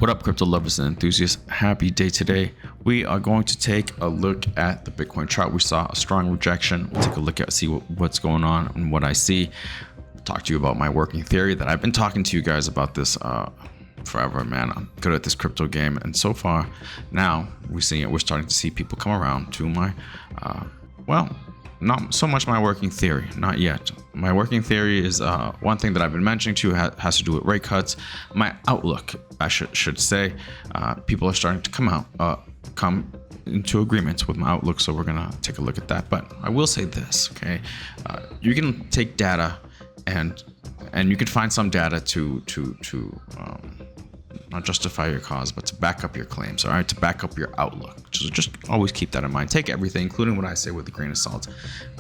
What up, crypto lovers and enthusiasts? Happy day today. We are going to take a look at the Bitcoin chart. We saw a strong rejection. We'll take a look at, see what's going on and what I see. Talk to you about my working theory that I've been talking to you guys about this forever, man. I'm good at this crypto game, and so far now we're starting to see people come around to my not so much my working theory, not yet. My working theory is one thing that I've been mentioning to you has to do with rate cuts. My outlook, I should say, people are starting to come into agreements with my outlook, so we're gonna take a look at that. But I will say this, okay? You can take data and you can find some data to not justify your cause, but to back up your claims, all right, to back up your outlook. So just always keep that in mind. Take everything, including what I say, with a grain of salt.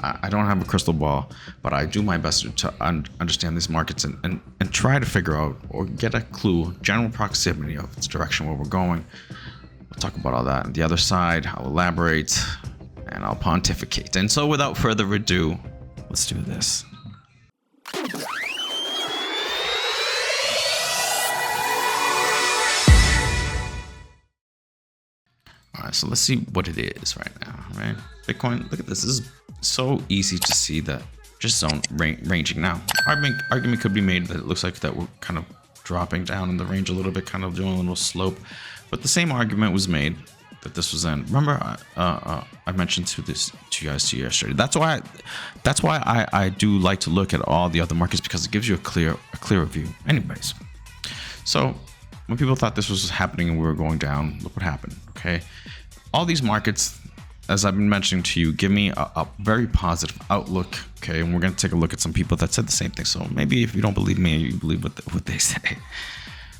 I don't have a crystal ball, but I do my best to understand these markets and try to figure out or get a clue, general proximity of its direction, where we're going. We'll talk about all that on the other side. I'll elaborate and I'll pontificate. And so without further ado, let's do this. All right, so let's see what it is right now, right? Bitcoin, look at this. This is so easy to see that just zone ranging now. Argument could be made that it looks like that we're kind of dropping down in the range a little bit, kind of doing a little slope. But the same argument was made that this was in. Remember, I mentioned to you guys yesterday. That's why I do like to look at all the other markets, because it gives you a clearer view. Anyways, so when people thought this was happening and we were going down, look what happened. Okay, all these markets, as I've been mentioning to you, give me a very positive outlook. Okay, and we're going to take a look at some people that said the same thing. So maybe if you don't believe me, you believe what they say.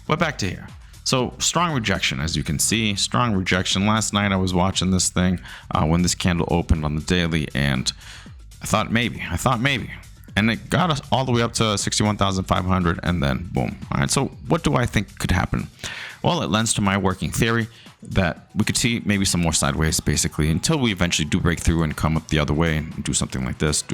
But back to here. So strong rejection, as you can see, strong rejection. Last night I was watching this thing when this candle opened on the daily, and I thought maybe, and it got us all the way up to 61,500, and then boom. All right, so what do I think could happen? Well, it lends to my working theory that we could see maybe some more sideways, basically, until we eventually do break through and come up the other way and do something like this,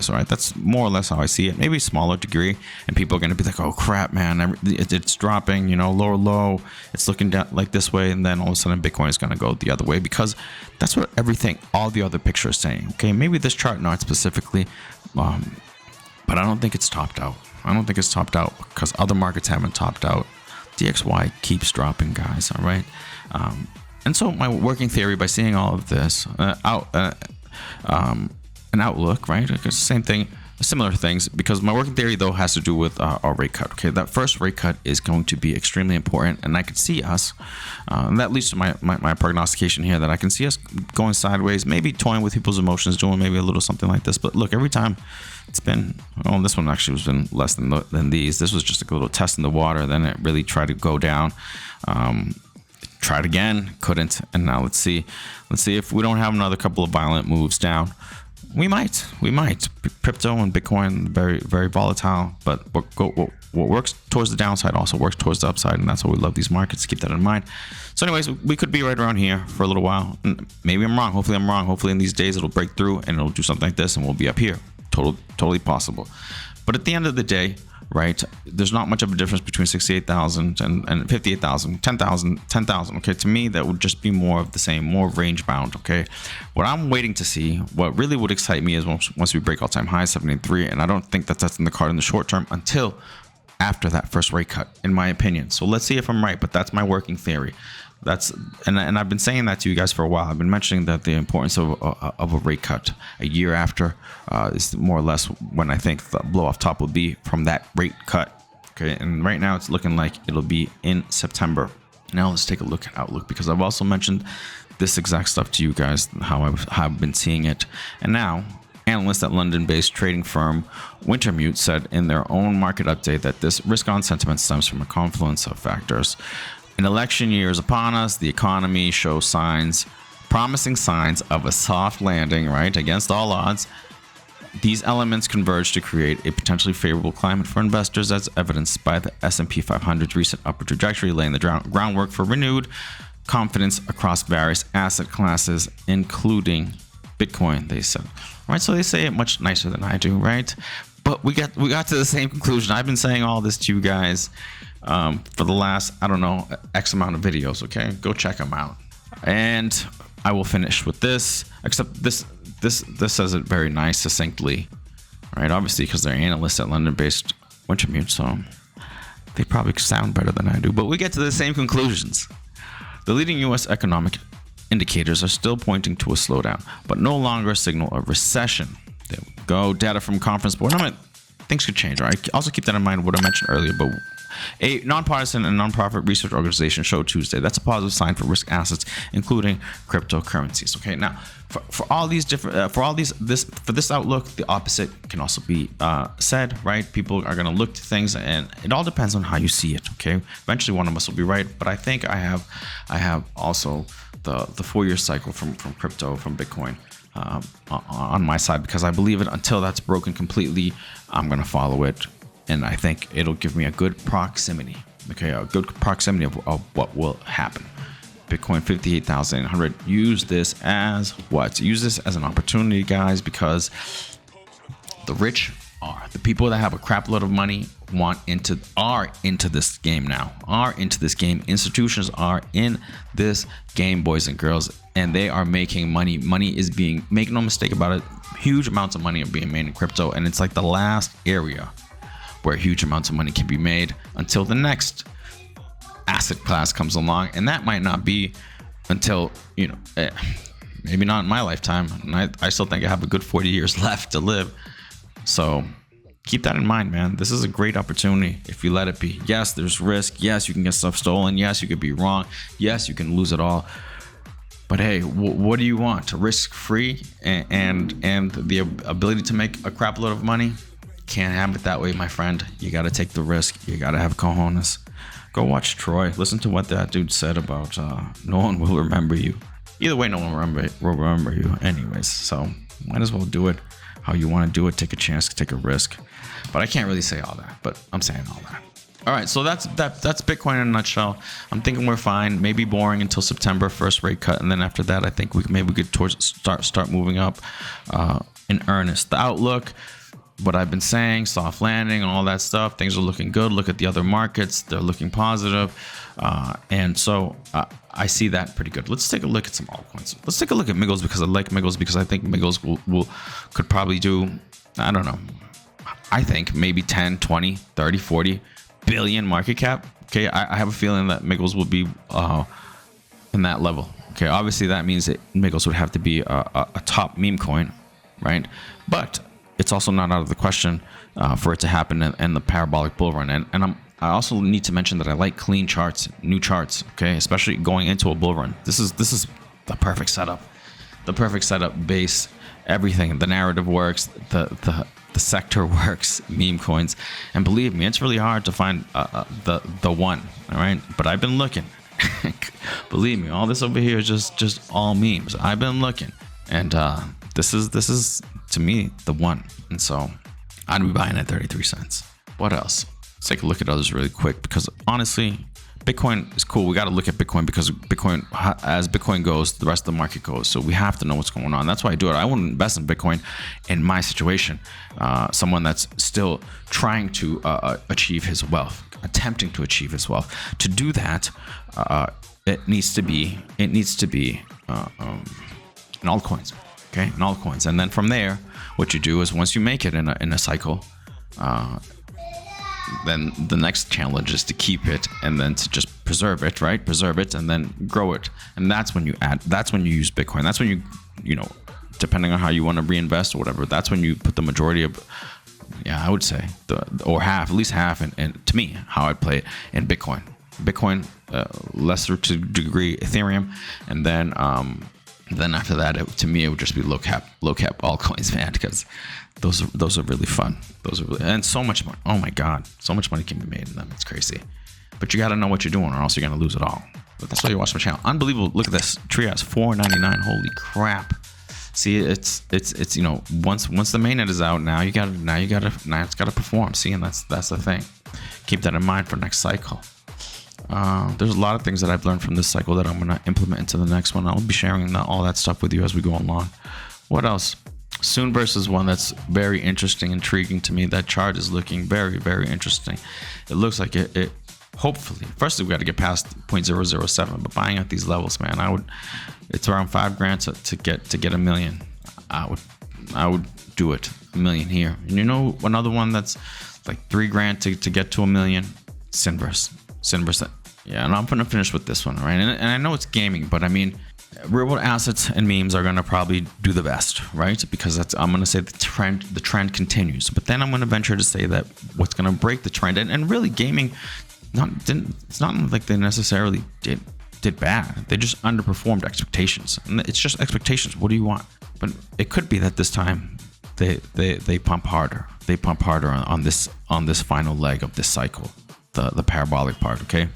all right? That's more or less how I see it. Maybe a smaller degree, and people are going to be like, oh crap, man, it's dropping, you know, lower low, it's looking down like this way, and then all of a sudden Bitcoin is going to go the other way, because that's what all the other pictures are saying. Okay, maybe this chart not specifically, but I don't think it's topped out. Because other markets haven't topped out. DXY keeps dropping, guys, all right? And so my working theory, by seeing all of this an outlook, right? It's the same thing, similar things, because my working theory, though, has to do with our rate cut. Okay, that first rate cut is going to be extremely important, and I could see us, and that leads to my prognostication here, that I can see us going sideways, maybe toying with people's emotions, doing maybe a little something like this. But look, every time it's been, oh, this one actually has been less than these. This was just like a little test in the water. Then it really tried to go down. Tried again, couldn't, and now let's see if we don't have another couple of violent moves down. We might. Crypto and Bitcoin, very, very volatile, but what works towards the downside also works towards the upside, and that's why we love these markets. Keep that in mind. So anyways, we could be right around here for a little while. Maybe I'm wrong. Hopefully I'm wrong. Hopefully in these days it'll break through and it'll do something like this, and we'll be up here. Totally possible. But at the end of the day, right, there's not much of a difference between 68,000 and 58,000, 10,000. Okay, to me that would just be more of the same, more range bound. Okay, what I'm waiting to see, what really would excite me, is once we break all-time high 73, and I don't think that's in the card in the short term until after that first rate cut, in my opinion. So let's see if I'm right, but that's my working theory. And I've been saying that to you guys for a while. I've been mentioning that the importance of a rate cut a year after is more or less when I think the blow off top will be from that rate cut. Okay, and right now it's looking like it'll be in September. Now let's take a look at outlook, because I've also mentioned this exact stuff to you guys, how I've been seeing it. And now analysts at London-based trading firm Wintermute said in their own market update that this risk-on sentiment stems from a confluence of factors. An election year is upon us. The economy shows promising signs of a soft landing, right? Against all odds, these elements converge to create a potentially favorable climate for investors, as evidenced by the S&P 500's recent upward trajectory, laying the groundwork for renewed confidence across various asset classes, including Bitcoin, they said. Right, so they say it much nicer than I do, right? But we got to the same conclusion. I've been saying all this to you guys for the last, I don't know, X amount of videos. Okay, go check them out. And I will finish with this, except this says it very nice, succinctly, right? Obviously, because they're analysts at London-based Wintermute, so they probably sound better than I do. But we get to the same conclusions. The leading U.S. economic indicators are still pointing to a slowdown, but no longer a signal of recession. There we go. Data from Conference Board. Things could change, right? Also keep that in mind, what I mentioned earlier, but a nonpartisan and nonprofit research organization showed Tuesday that's a positive sign for risk assets, including cryptocurrencies. Okay, now for all these different for this outlook, the opposite can also be said, right? People are going to look to things, and it all depends on how you see it. Okay, eventually one of us will be right, but I think I have also the 4-year cycle from crypto, from Bitcoin, on my side, because I believe it until that's broken completely. I'm going to follow it. And I think it'll give me a good proximity, okay, a good proximity of what will happen. Bitcoin 58,800. Use this as what? Use this as an opportunity, guys, because the rich are the people that have a crap load of money are into this game now. Are into this game. Institutions are in this game, boys and girls, and they are making money. Money is being, make no mistake about it, huge amounts of money are being made in crypto, and it's like the last area where huge amounts of money can be made until the next asset class comes along. And that might not be until, maybe not in my lifetime. And I still think I have a good 40 years left to live. So keep that in mind, man. This is a great opportunity if you let it be. Yes, there's risk. Yes, you can get stuff stolen. Yes, you could be wrong. Yes, you can lose it all. But hey, what do you want? Risk-free and the ability to make a crap load of money? Can't have it that way, my friend. You got to take the risk. You got to have cojones. Go watch Troy. Listen to what that dude said about no one will remember you. Either way, no one will remember you anyways. So might as well do it how you want to do it. Take a chance, take a risk. But I can't really say all that, but I'm saying all that. All right, so that's Bitcoin in a nutshell. I'm thinking we're fine. Maybe boring until September, first rate cut, and then after that, I think we could towards start moving up in earnest. The outlook, what I've been saying, soft landing, all that stuff, things are looking good. Look at the other markets, they're looking positive. And so I see that pretty good. Let's take a look at some altcoins. Let's take a look at Miggles, because I like Miggles, because I think Miggles could probably do, I don't know, I think maybe 10, 20, 30, 40 billion market cap. Okay, I have a feeling that Miggles will be in that level. Okay, obviously that means that Miggles would have to be a top meme coin, right? But it's also not out of the question for it to happen in the parabolic bull run. And I also need to mention that I like clean charts, new charts, okay? Especially going into a bull run. This is the perfect setup. The perfect setup, base, everything. The narrative works, the sector works, meme coins. And believe me, it's really hard to find the one, all right? But I've been looking. Believe me, all this over here is just all memes. I've been looking. And this is to me the one. And so I'd be buying at 33 cents. What else? Let's take a look at others really quick, because honestly, Bitcoin is cool. We got to look at Bitcoin, because Bitcoin, as Bitcoin goes, the rest of the market goes. So we have to know what's going on. That's why I do it. I wouldn't invest in Bitcoin in my situation. Someone that's still trying to achieve his wealth, attempting to achieve his wealth. To do that, it needs to be in altcoins. Okay, in altcoins. And then from there, what you do is, once you make it in a cycle, then the next challenge is to keep it, and then to just preserve it, right? Preserve it and then grow it. And that's when you use Bitcoin. That's when you know, depending on how you want to reinvest or whatever, that's when you put the majority of, I would say, or half, at least half, and to me, how I'd play it in Bitcoin. Bitcoin, lesser to degree Ethereum, and then after that, to me, it would just be low cap altcoins, man, because those are really fun. And so much money. Oh my God, so much money can be made in them. It's crazy. But you got to know what you're doing, or else you're gonna lose it all. But that's why you watch my channel. Unbelievable. Look at this. Trias $4.99. Holy crap. See, it's once the mainnet is out, now it's gotta perform. See, and that's the thing. Keep that in mind for next cycle. There's a lot of things that I've learned from this cycle that I'm going to implement into the next one. I'll be sharing all that stuff with you as we go along. What else? Soon versus one that's very interesting, intriguing to me. That chart is looking very, very interesting. It looks like it hopefully, first we got to get past 0.007. But buying at these levels, man, it's around $5,000 to get a million. I would do it. $1 million here. And you know another one that's like $3,000 to get to $1 million? Sinverse. Yeah, and I'm gonna finish with this one, right? And I know it's gaming, but I mean, real world assets and memes are gonna probably do the best, right? Because I'm gonna say the trend continues. But then I'm gonna venture to say that what's gonna break the trend, and really gaming, it's not like they necessarily did bad. They just underperformed expectations, and it's just expectations. What do you want? But it could be that this time they pump harder. They pump harder on this final leg of this cycle, the parabolic part. Okay,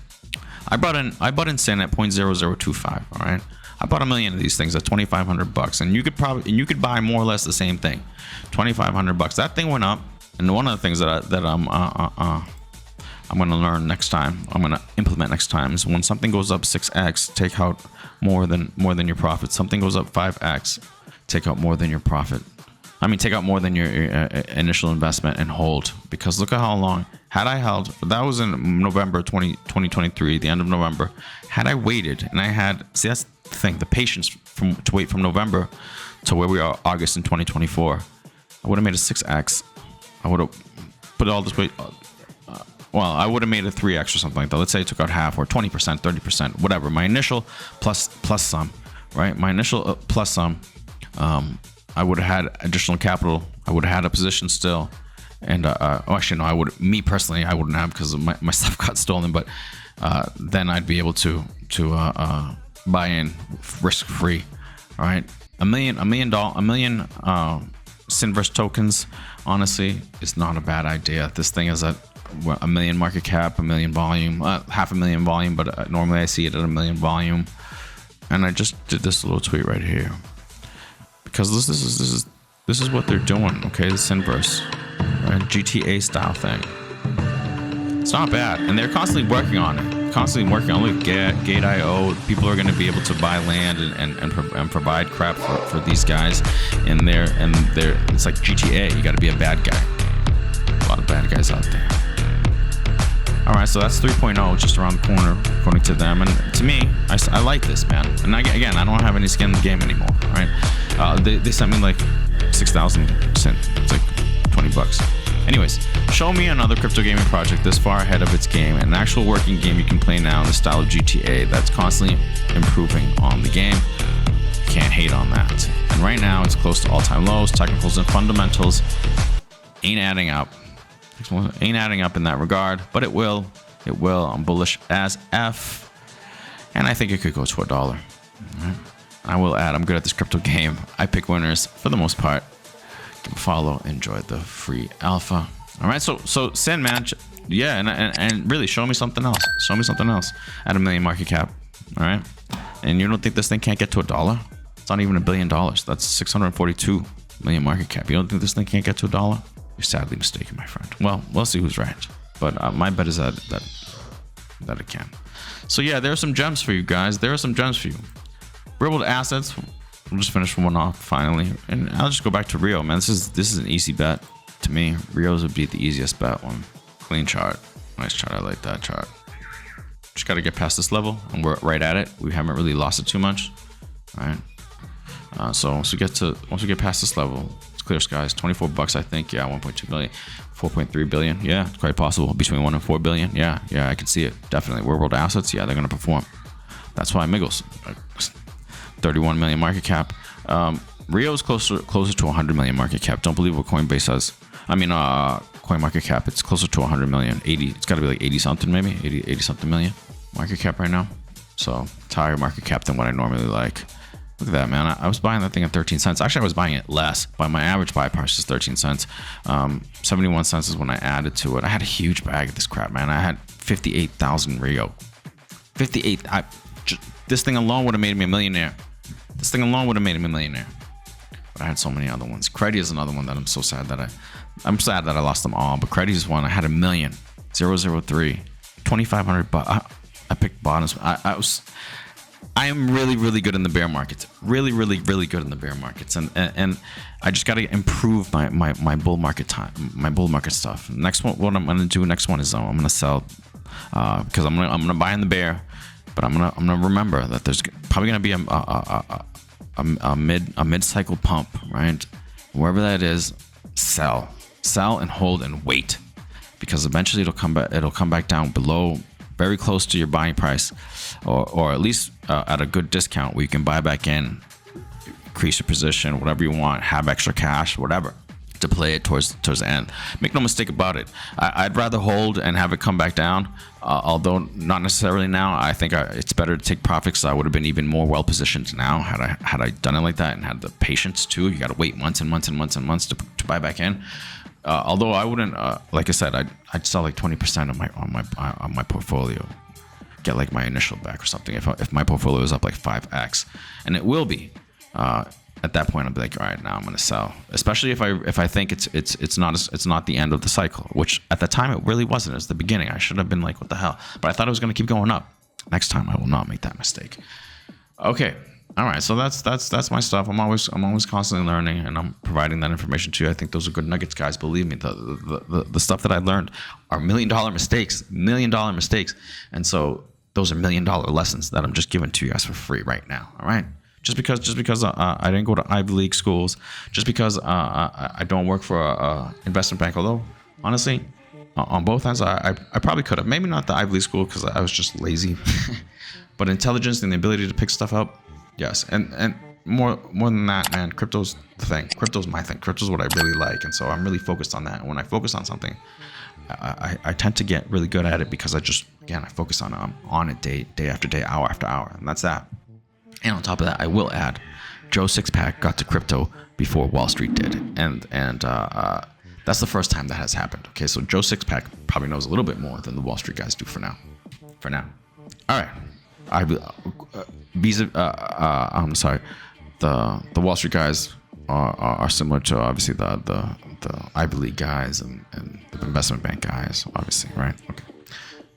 I bought in Sin at 0.0025. All right, I bought 1 million of these things at $2,500, and you could buy more or less the same thing, $2,500. That thing went up, and one of the things that I'm gonna learn next time, I'm gonna implement next time, is when something goes up 6x, take out more than your profit. Something goes up 5x, take out more than your profit. I mean, take out more than your initial investment and hold. Because look at how long. Had I held, that was in November 2023, the end of November. Had I waited, and I had, see, that's the thing, the patience to wait from November to where we are August in 2024. I would have made a 6x. I would have put all this weight. Well, I would have made a 3x or something like that. Let's say I took out half, or 20%, 30%, whatever. My initial plus some, right? My initial plus some. I would have had additional capital. I would have had a position still, and actually no, me personally, I wouldn't have, because my stuff got stolen. But then I'd be able to buy in risk free. All right, a million Sinverse tokens, honestly, is not a bad idea. This thing is at 1 million market cap, 1 million volume, 500,000 volume, but normally I see it at 1 million volume. And I just did this little tweet right here, because this is what they're doing. Okay, the Sinverse, right? GTA style thing. It's not bad, and they're constantly working on it. Look, Gate.io, people are going to be able to buy land and provide crap for these guys in there, and it's like GTA. You got to be a bad guy. A lot of bad guys out there. All right, so that's 3.0 just around the corner, according to them. And to me, I like this, man. And again, I don't have any skin in the game anymore, right? They sent me like 6,000 cent. It's like $20. Anyways, show me another crypto gaming project this far ahead of its game, an actual working game you can play now in the style of GTA that's constantly improving on the game. Can't hate on that. And right now, it's close to all-time lows. Technicals and fundamentals ain't adding up. Ain't adding up in that regard, but it will. I'm bullish as F, and I think it could go to $1. Right. I will add, I'm good at this crypto game. I pick winners for the most part. Give a follow, enjoy the free alpha. All right, so Sin, man, yeah, and really show me something else. At 1 million market cap. All right, and you don't think this thing can't get to $1? It's not even $1 billion. That's 642 million market cap. You don't think this thing can't get to $1? You're sadly mistaken, my friend. Well, we'll see who's right, but my bet is that it can. So yeah, there are some gems for you guys. Real world assets. We'll just finish one off finally, and I'll just go back to Rio, man. This is an easy bet to me. Rio's would be the easiest bet one. Clean chart, nice chart. I like that chart. Just got to get past this level, and we're right at it. We haven't really lost it too much. All right. So once we get past this level, it's clear skies. $24, I think. Yeah, 1.2 billion, 4.3 billion. Yeah, it's quite possible. Between 1 and 4 billion. Yeah, I can see it. Definitely. Real world assets. Yeah, they're gonna perform. That's why Miggles. 31 million market cap. Rio is closer to 100 million market cap. Don't believe what Coinbase says. I mean, coin market cap. It's closer to 100 million. 80. It's got to be like 80 something, maybe 80 something million market cap right now. So it's higher market cap than what I normally like. Look at that, man. I was buying that thing at 13 cents. Actually, I was buying it less, but my average buy price is 13 cents. 71 cents is when I added to it. I had a huge bag of this crap, man. I had 58,000 Rio. 58. This thing alone would have made me a millionaire. But I had so many other ones. Credi is another one that I'm so sad that I'm sad that I lost them all. But Credi is one. I had 1 million. 003. 2,500 bucks. I picked bottoms. I am really good in the bear markets. Really good in the bear markets. And I just got to improve my bull market time, my bull market stuff. Next one, what I'm going to do next one is I'm going to sell because I'm gonna buy in the bear, but I'm gonna remember that there's probably gonna be a mid-cycle pump, right? Wherever that is, sell and hold and wait, because eventually it'll come back down below, very close to your buying price, or at least at a good discount where you can buy back in, increase your position, whatever you want, have extra cash, whatever, to play it towards the end. Make no mistake about it. I'd rather hold and have it come back down, although not necessarily now. I think it's better to take profits. So I would have been even more well positioned now had I done it like that and had the patience too. You got to wait months and months and months and months to buy back in. Although I wouldn't, like I said, I'd sell like 20% of my portfolio, get like my initial back or something. If my portfolio is up like 5x, and it will be. At that point, I'll be like, all right, now I'm gonna sell. Especially if I think it's not the end of the cycle, which at the time it really wasn't. It's the beginning. I should have been like, what the hell? But I thought it was gonna keep going up. Next time, I will not make that mistake. Okay, all right. So that's my stuff. I'm always constantly learning, and I'm providing that information to you. I think those are good nuggets, guys. Believe me, the stuff that I learned are $1 million mistakes, and so those are $1 million lessons that I'm just giving to you guys for free right now. All right. Just because I didn't go to Ivy League schools, just because I don't work for a investment bank, although honestly, on both ends, I probably could have. Maybe not the Ivy League school because I was just lazy, but intelligence and the ability to pick stuff up, yes. And more than that, man, crypto's the thing. Crypto's my thing. Crypto's what I really like, and so I'm really focused on that. And when I focus on something, I tend to get really good at it because I focus on it day after day, hour after hour, and that's that. And on top of that, I will add, Joe Sixpack got to crypto before Wall Street did, and that's the first time that has happened. Okay, so Joe Sixpack probably knows a little bit more than the Wall Street guys do for now. All right. I'm sorry. The Wall Street guys are similar to obviously the Ivy League guys and the investment bank guys, obviously, right? Okay.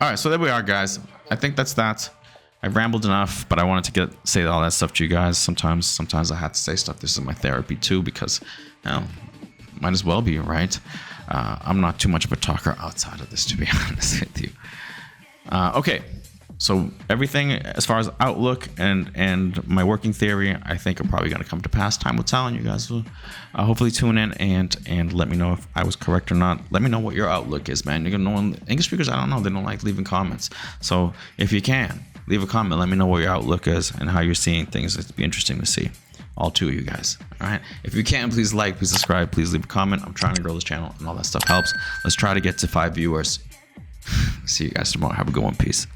All right, so there we are, guys. I think that's that. I've rambled enough, but I wanted to say all that stuff to you guys. Sometimes I have to say stuff. This is my therapy too, because might as well be, right? I'm not too much of a talker outside of this, to be honest with you. Okay, so everything as far as outlook and my working theory, I think are probably going to come to pass. Time will tell, and you guys will hopefully tune in and let me know if I was correct or not. Let me know what your outlook is, man. You're gonna know English speakers. I don't know. They don't like leaving comments. So if you can, leave a comment. Let me know what your outlook is and how you're seeing things. It'd be interesting to see. All two of you guys. All right. If you can, please like, please subscribe, please leave a comment. I'm trying to grow this channel, and all that stuff helps. Let's try to get to 5 viewers. See you guys tomorrow. Have a good one. Peace.